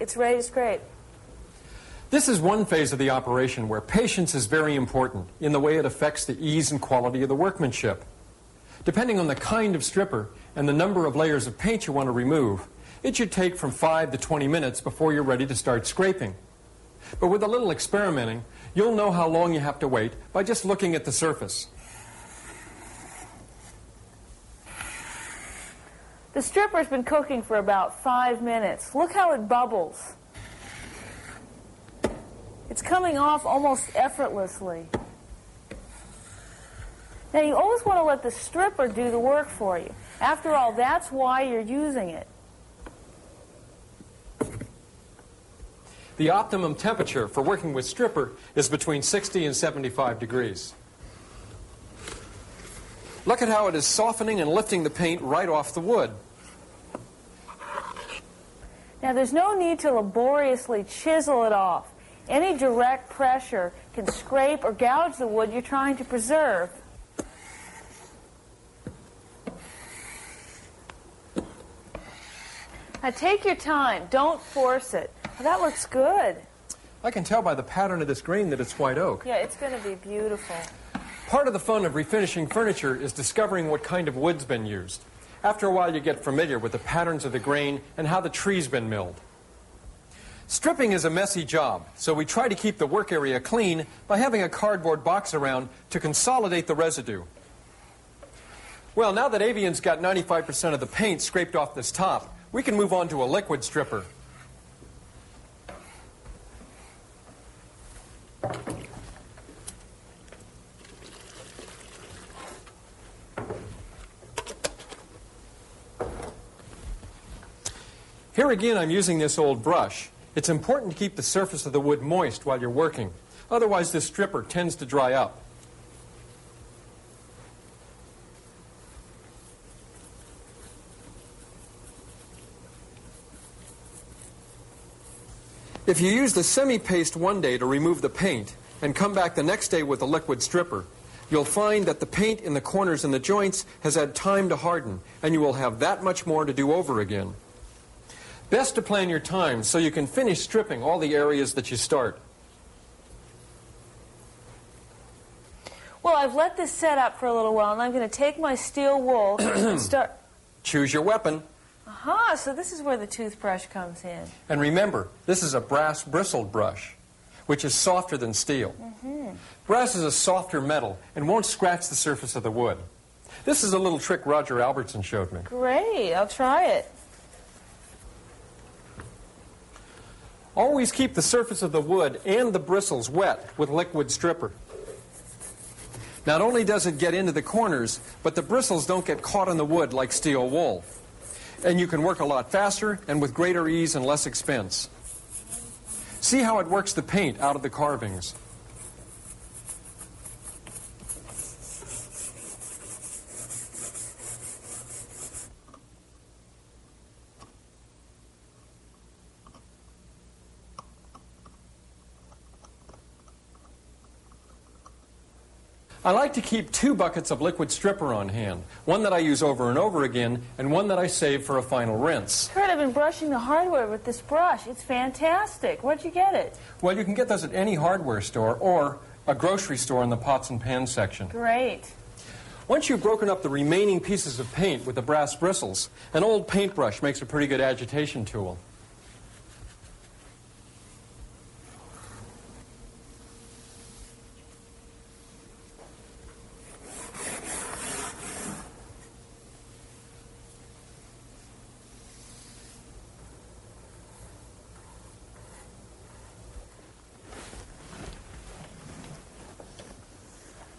It's ready to scrape. This is one phase of the operation where patience is very important in the way it affects the ease and quality of the workmanship. Depending on the kind of stripper and the number of layers of paint you want to remove, it should take from 5 to 20 minutes before you're ready to start scraping. But with a little experimenting, you'll know how long you have to wait by just looking at the surface. The stripper's been cooking for about 5 minutes. Look how it bubbles. It's coming off almost effortlessly. Now, you always want to let the stripper do the work for you. After all, that's why you're using it. The optimum temperature for working with stripper is between 60 and 75 degrees. Look at how it is softening and lifting the paint right off the wood. Now, there's no need to laboriously chisel it off. Any direct pressure can scrape or gouge the wood you're trying to preserve. Now, take your time. Don't force it. Well, that looks good. I can tell by the pattern of this grain that it's white oak. Yeah, it's going to be beautiful. Part of the fun of refinishing furniture is discovering what kind of wood's been used. After a while, you get familiar with the patterns of the grain and how the tree's been milled. Stripping is a messy job, so we try to keep the work area clean by having a cardboard box around to consolidate the residue. Well, now that Avian's got 95% of the paint scraped off this top, we can move on to a liquid stripper. Here again, I'm using this old brush. It's important to keep the surface of the wood moist while you're working. Otherwise, this stripper tends to dry up. If you use the semi-paste one day to remove the paint and come back the next day with a liquid stripper, you'll find that the paint in the corners and the joints has had time to harden, and you will have that much more to do over again. Best to plan your time so you can finish stripping all the areas that you start. Well, I've let this set up for a little while, and I'm going to take my steel wool and start... Choose your weapon. Aha, so this is where the toothbrush comes in. And remember, this is a brass bristled brush, which is softer than steel. Brass is a softer metal and won't scratch the surface of the wood. This is a little trick Roger Albertson showed me. Great, I'll try it. Always keep the surface of the wood and the bristles wet with liquid stripper. Not only does it get into the corners, but the bristles don't get caught in the wood like steel wool. And you can work a lot faster and with greater ease and less expense. See how it works the paint out of the carvings. I like to keep 2 buckets of liquid stripper on hand, one that I use over and over again, and one that I save for a final rinse. Kurt, I've been brushing the hardware with this brush. It's fantastic. Where'd you get it? Well, you can get those at any hardware store or a grocery store in the pots and pans section. Great. Once you've broken up the remaining pieces of paint with the brass bristles, an old paintbrush makes a pretty good agitation tool.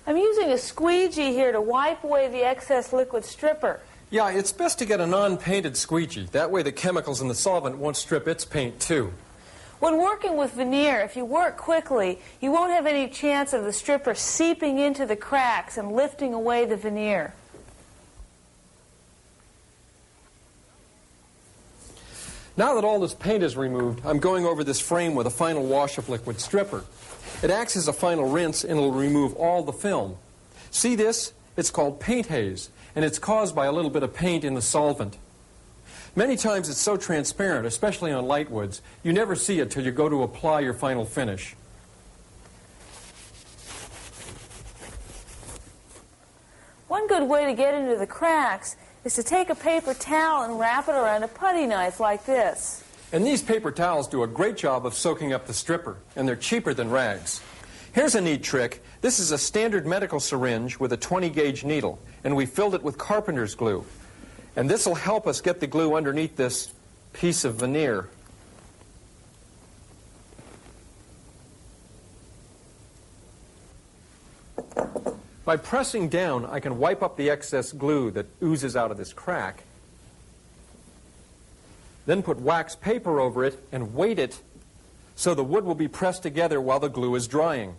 I'm using a squeegee here to wipe away the excess liquid stripper. Yeah, it's best to get a non-painted squeegee. That way the chemicals in the solvent won't strip its paint too. When working with veneer, if you work quickly, you won't have any chance of the stripper seeping into the cracks and lifting away the veneer. Now that all this paint is removed, I'm going over this frame with a final wash of liquid stripper. It acts as a final rinse and will remove all the film. See this? It's called paint haze, and it's caused by a little bit of paint in the solvent. Many times it's so transparent, especially on light woods, you never see it till you go to apply your final finish. One good way to get into the cracks is to take a paper towel and wrap it around a putty knife like this. And these paper towels do a great job of soaking up the stripper, and they're cheaper than rags. Here's a neat trick. This is a standard medical syringe with a 20-gauge needle, and we filled it with carpenter's glue. And this will help us get the glue underneath this piece of veneer. By pressing down, I can wipe up the excess glue that oozes out of this crack. Then put wax paper over it and weight it so the wood will be pressed together while the glue is drying.